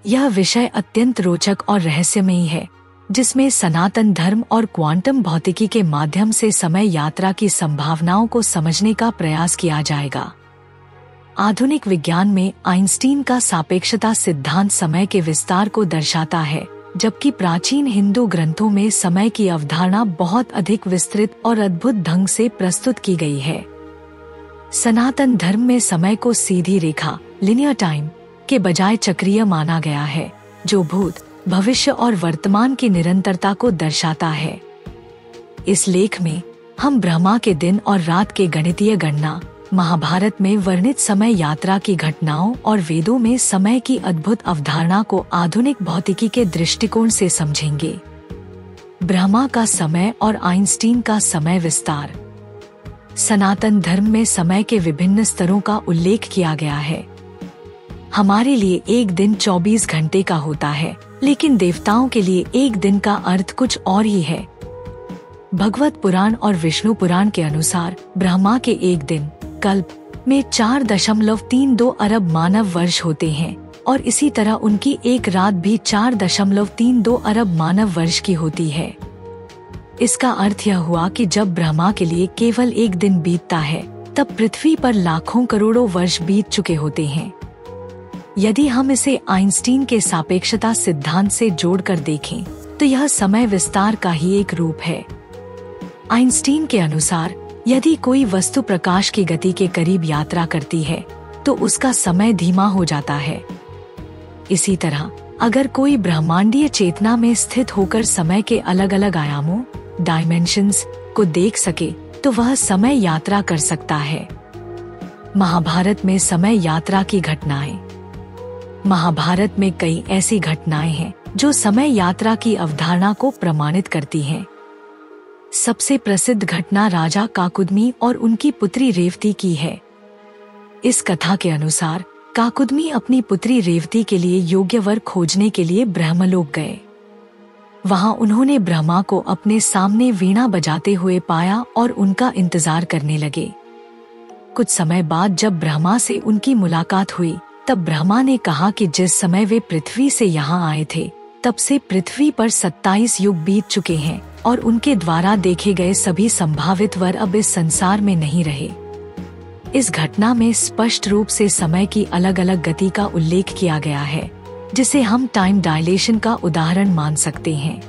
यह विषय अत्यंत रोचक और रहस्यमयी है, जिसमें सनातन धर्म और क्वांटम भौतिकी के माध्यम से समय यात्रा की संभावनाओं को समझने का प्रयास किया जाएगा। आधुनिक विज्ञान में आइंस्टीन का सापेक्षता सिद्धांत समय के विस्तार को दर्शाता है, जबकि प्राचीन हिंदू ग्रंथों में समय की अवधारणा बहुत अधिक विस्तृत और अद्भुत ढंग से प्रस्तुत की गई है। सनातन धर्म में समय को सीधी रेखा लिनियर टाइम के बजाय चक्रीय माना गया है, जो भूत, भविष्य और वर्तमान की निरंतरता को दर्शाता है। इस लेख में हम ब्रह्मा के दिन और रात के गणितीय गणना, महाभारत में वर्णित समय यात्रा की घटनाओं और वेदों में समय की अद्भुत अवधारणा को आधुनिक भौतिकी के दृष्टिकोण से समझेंगे। ब्रह्मा का समय और आइंस्टीन का समय विस्तार। सनातन धर्म में समय के विभिन्न स्तरों का उल्लेख किया गया है। हमारे लिए एक दिन 24 घंटे का होता है, लेकिन देवताओं के लिए एक दिन का अर्थ कुछ और ही है। भगवत पुराण और विष्णु पुराण के अनुसार ब्रह्मा के एक दिन, कल्प, में 4.32 अरब मानव वर्ष होते हैं और इसी तरह उनकी एक रात भी 4.32 अरब मानव वर्ष की होती है। इसका अर्थ यह हुआ कि जब ब्रह्मा के लिए केवल एक दिन बीतता है, तब पृथ्वी पर लाखों करोड़ों वर्ष बीत चुके होते हैं। यदि हम इसे आइंस्टीन के सापेक्षता सिद्धांत से जोड़कर देखें, तो यह समय विस्तार का ही एक रूप है। आइंस्टीन के अनुसार यदि कोई वस्तु प्रकाश की गति के करीब यात्रा करती है, तो उसका समय धीमा हो जाता है। इसी तरह अगर कोई ब्रह्मांडीय चेतना में स्थित होकर समय के अलग अलग आयामों, डायमेंशंस, को देख सके, तो वह समय यात्रा कर सकता है। महाभारत में समय यात्रा की घटनाएं। महाभारत में कई ऐसी घटनाएं हैं जो समय यात्रा की अवधारणा को प्रमाणित करती हैं। सबसे प्रसिद्ध घटना राजा काकुदमी और उनकी पुत्री रेवती की है। इस कथा के अनुसार काकुदमी अपनी पुत्री रेवती के लिए योग्य वर खोजने के लिए ब्रह्मलोक गए। वहां उन्होंने ब्रह्मा को अपने सामने वीणा बजाते हुए पाया और उनका इंतजार करने लगे। कुछ समय बाद जब ब्रह्मा से उनकी मुलाकात हुई, तब ब्रह्मा ने कहा कि जिस समय वे पृथ्वी से यहाँ आए थे, तब से पृथ्वी पर 27 युग बीत चुके हैं और उनके द्वारा देखे गए सभी संभावित वर अब इस संसार में नहीं रहे। इस घटना में स्पष्ट रूप से समय की अलग अलग गति का उल्लेख किया गया है, जिसे हम टाइम डायलेशन का उदाहरण मान सकते हैं।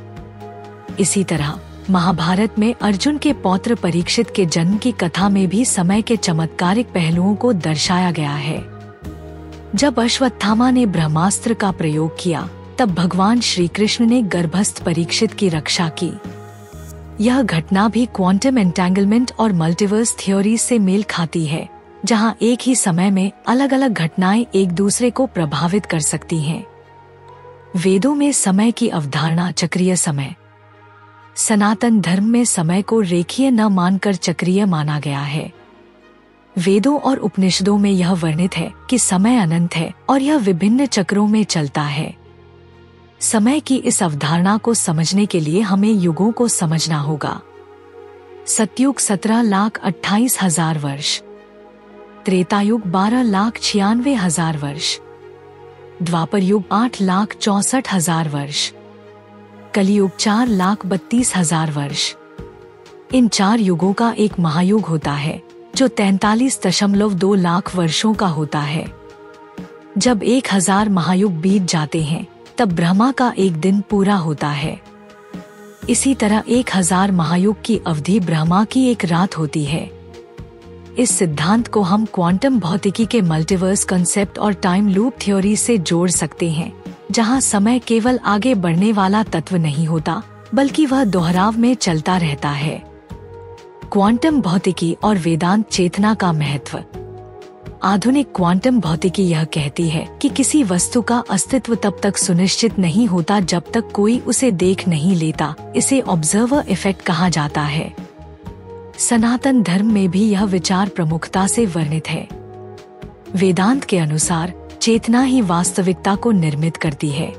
इसी तरह महाभारत में अर्जुन के पौत्र परीक्षित के जन्म की कथा में भी समय के चमत्कारिक पहलुओं को दर्शाया गया है। जब अश्वत्थामा ने ब्रह्मास्त्र का प्रयोग किया, तब भगवान श्री कृष्ण ने गर्भस्थ परीक्षित की रक्षा की। यह घटना भी क्वांटम एंटेंगलमेंट और मल्टीवर्स थ्योरी से मेल खाती है, जहां एक ही समय में अलग अलग घटनाएं एक दूसरे को प्रभावित कर सकती हैं। वेदों में समय की अवधारणा चक्रीय समय। सनातन धर्म में समय को रेखीय न मानकर चक्रीय माना गया है। वेदों और उपनिषदों में यह वर्णित है कि समय अनंत है और यह विभिन्न चक्रों में चलता है। समय की इस अवधारणा को समझने के लिए हमें युगों को समझना होगा। सतयुग 17,28,000 वर्ष, त्रेतायुग 12,96,000 वर्ष, द्वापर युग 8,64,000 वर्ष, कलियुग 4,32,000 वर्ष। इन 4 युगों का एक महायुग होता है, जो 43.2 लाख वर्षों का होता है। जब 1000 महायुग बीत जाते हैं, तब ब्रह्मा का एक दिन पूरा होता है। इसी तरह 1000 महायुग की अवधि ब्रह्मा की एक रात होती है। इस सिद्धांत को हम क्वांटम भौतिकी के मल्टीवर्स कॉन्सेप्ट और टाइम लूप थ्योरी से जोड़ सकते हैं, जहां समय केवल आगे बढ़ने वाला तत्व नहीं होता, बल्कि वह दोहराव में चलता रहता है। क्वांटम भौतिकी और वेदांत चेतना का महत्व। आधुनिक क्वांटम भौतिकी यह कहती है कि किसी वस्तु का अस्तित्व तब तक सुनिश्चित नहीं होता जब तक कोई उसे देख नहीं लेता। इसे ऑब्जर्वर इफेक्ट कहा जाता है। सनातन धर्म में भी यह विचार प्रमुखता से वर्णित है। वेदांत के अनुसार चेतना ही वास्तविकता को निर्मित करती है।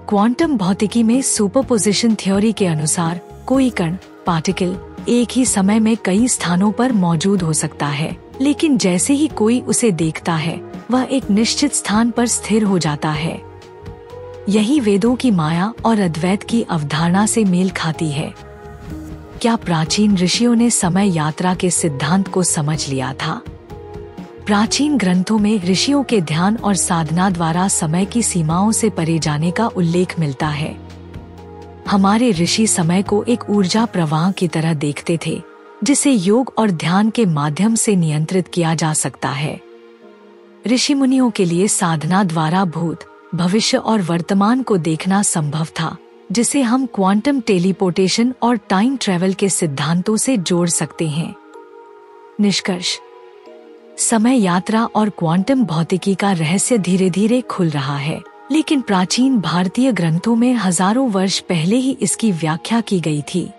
क्वांटम भौतिकी में सुपरपोजिशन थ्योरी के अनुसार कोई कण, पार्टिकल, एक ही समय में कई स्थानों पर मौजूद हो सकता है, लेकिन जैसे ही कोई उसे देखता है, वह एक निश्चित स्थान पर स्थिर हो जाता है। यही वेदों की माया और अद्वैत की अवधारणा से मेल खाती है। क्या प्राचीन ऋषियों ने समय यात्रा के सिद्धांत को समझ लिया था? प्राचीन ग्रंथों में ऋषियों के ध्यान और साधना द्वारा समय की सीमाओं से परे जाने का उल्लेख मिलता है। हमारे ऋषि समय को एक ऊर्जा प्रवाह की तरह देखते थे, जिसे योग और ध्यान के माध्यम से नियंत्रित किया जा सकता है। ऋषि मुनियों के लिए साधना द्वारा भूत, भविष्य और वर्तमान को देखना संभव था, जिसे हम क्वांटम टेलीपोर्टेशन और टाइम ट्रैवल के सिद्धांतों से जोड़ सकते हैं। निष्कर्ष: समय यात्रा और क्वांटम भौतिकी का रहस्य धीरे धीरे खुल रहा है, लेकिन प्राचीन भारतीय ग्रंथों में हजारों वर्ष पहले ही इसकी व्याख्या की गई थी।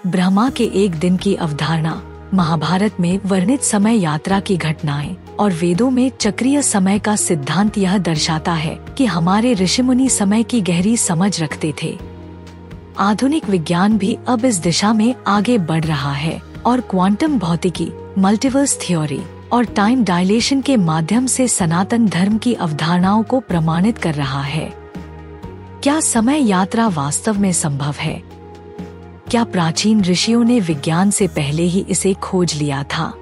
ब्रह्मा के एक दिन की अवधारणा, महाभारत में वर्णित समय यात्रा की घटनाएं और वेदों में चक्रीय समय का सिद्धांत यह दर्शाता है कि हमारे ऋषिमुनि समय की गहरी समझ रखते थे। आधुनिक विज्ञान भी अब इस दिशा में आगे बढ़ रहा है और क्वांटम भौतिकी, मल्टीवर्स थ्योरी और टाइम डायलेशन के माध्यम से सनातन धर्म की अवधारणाओं को प्रमाणित कर रहा है। क्या समय यात्रा वास्तव में संभव है? क्या प्राचीन ऋषियों ने विज्ञान से पहले ही इसे खोज लिया था?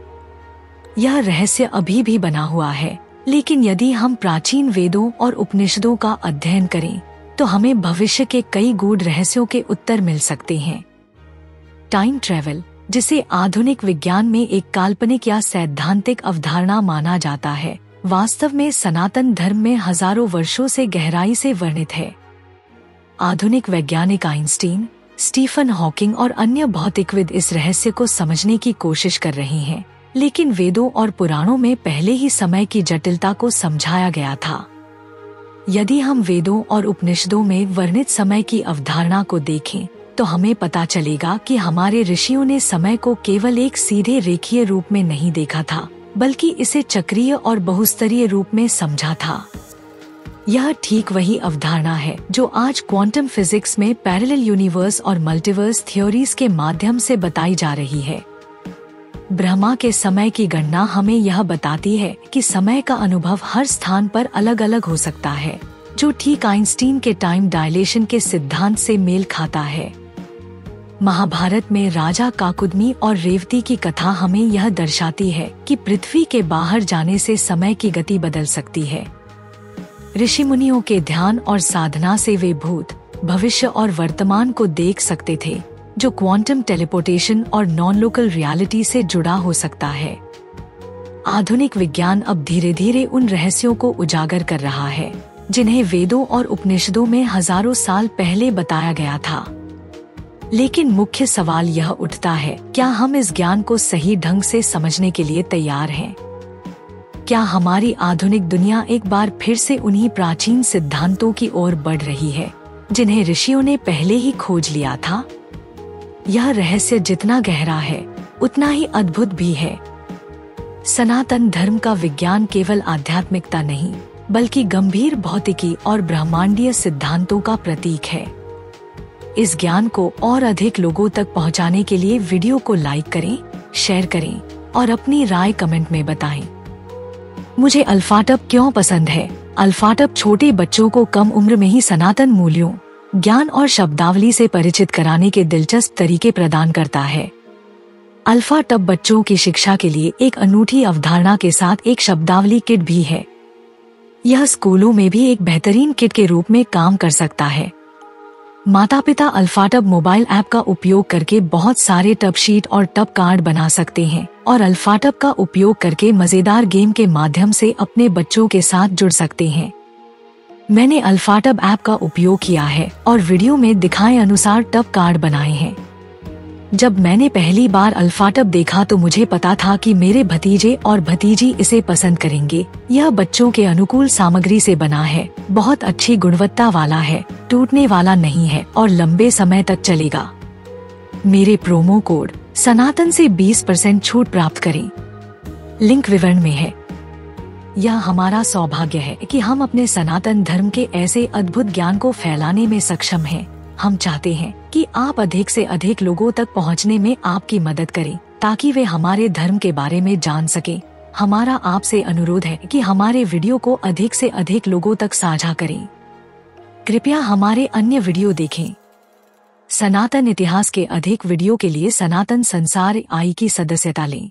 यह रहस्य अभी भी बना हुआ है, लेकिन यदि हम प्राचीन वेदों और उपनिषदों का अध्ययन करें, तो हमें भविष्य के कई गूढ़ रहस्यों के उत्तर मिल सकते हैं। टाइम ट्रैवल, जिसे आधुनिक विज्ञान में एक काल्पनिक या सैद्धांतिक अवधारणा माना जाता है, वास्तव में सनातन धर्म में हजारों वर्षों से गहराई से वर्णित है। आधुनिक वैज्ञानिक आइंस्टीन, स्टीफन हॉकिंग और अन्य भौतिकविद इस रहस्य को समझने की कोशिश कर रहे हैं, लेकिन वेदों और पुराणों में पहले ही समय की जटिलता को समझाया गया था। यदि हम वेदों और उपनिषदों में वर्णित समय की अवधारणा को देखें, तो हमें पता चलेगा कि हमारे ऋषियों ने समय को केवल एक सीधे रेखीय रूप में नहीं देखा था, बल्कि इसे चक्रीय और बहुस्तरीय रूप में समझा था। यह ठीक वही अवधारणा है जो आज क्वांटम फिजिक्स में पैरेलल यूनिवर्स और मल्टीवर्स थ्योरीज के माध्यम से बताई जा रही है। ब्रह्मा के समय की गणना हमें यह बताती है कि समय का अनुभव हर स्थान पर अलग अलग हो सकता है, जो ठीक आइंस्टीन के टाइम डायलेशन के सिद्धांत से मेल खाता है। महाभारत में राजा काकुदमी और रेवती की कथा हमें यह दर्शाती है कि पृथ्वी के बाहर जाने से समय की गति बदल सकती है। ऋषि मुनियों के ध्यान और साधना से वे भूत, भविष्य और वर्तमान को देख सकते थे, जो क्वांटम टेलीपोर्टेशन और नॉन लोकल रियलिटी से जुड़ा हो सकता है। आधुनिक विज्ञान अब धीरे धीरे उन रहस्यों को उजागर कर रहा है, जिन्हें वेदों और उपनिषदों में हजारों साल पहले बताया गया था। लेकिन मुख्य सवाल यह उठता है, क्या हम इस ज्ञान को सही ढंग से समझने के लिए तैयार हैं? क्या हमारी आधुनिक दुनिया एक बार फिर से उन्हीं प्राचीन सिद्धांतों की ओर बढ़ रही है, जिन्हें ऋषियों ने पहले ही खोज लिया था? यह रहस्य जितना गहरा है, उतना ही अद्भुत भी है। सनातन धर्म का विज्ञान केवल आध्यात्मिकता नहीं, बल्कि गंभीर भौतिकी और ब्रह्मांडीय सिद्धांतों का प्रतीक है। इस ज्ञान को और अधिक लोगों तक पहुंचाने के लिए वीडियो को लाइक करें, शेयर करें और अपनी राय कमेंट में बताएं। मुझे अल्फाटब क्यों पसंद है? अल्फाटब छोटे बच्चों को कम उम्र में ही सनातन मूल्यों, ज्ञान और शब्दावली से परिचित कराने के दिलचस्प तरीके प्रदान करता है। अल्फाटब बच्चों की शिक्षा के लिए एक अनूठी अवधारणा के साथ एक शब्दावली किट भी है। यह स्कूलों में भी एक बेहतरीन किट के रूप में काम कर सकता है। माता पिता अल्फाटब मोबाइल ऐप का उपयोग करके बहुत सारे टब शीट और टब कार्ड बना सकते हैं और अल्फाटब का उपयोग करके मजेदार गेम के माध्यम से अपने बच्चों के साथ जुड़ सकते हैं। मैंने अल्फाटब ऐप का उपयोग किया है और वीडियो में दिखाए अनुसार टब कार्ड बनाए हैं। जब मैंने पहली बार अल्फाटब देखा तो मुझे पता था कि मेरे भतीजे और भतीजी इसे पसंद करेंगे। यह बच्चों के अनुकूल सामग्री से बना है, बहुत अच्छी गुणवत्ता वाला है, टूटने वाला नहीं है और लंबे समय तक चलेगा। मेरे प्रोमो कोड सनातन से 20% छूट प्राप्त करें, लिंक विवरण में है। यह हमारा सौभाग्य है कि हम अपने सनातन धर्म के ऐसे अद्भुत ज्ञान को फैलाने में सक्षम हैं। हम चाहते हैं कि आप अधिक से अधिक लोगों तक पहुंचने में आपकी मदद करें, ताकि वे हमारे धर्म के बारे में जान सकें। हमारा आपसे अनुरोध है कि हमारे वीडियो को अधिक से अधिक लोगों तक साझा करें। कृपया हमारे अन्य वीडियो देखें। सनातन इतिहास के अधिक वीडियो के लिए सनातन संसार आई की सदस्यता लें।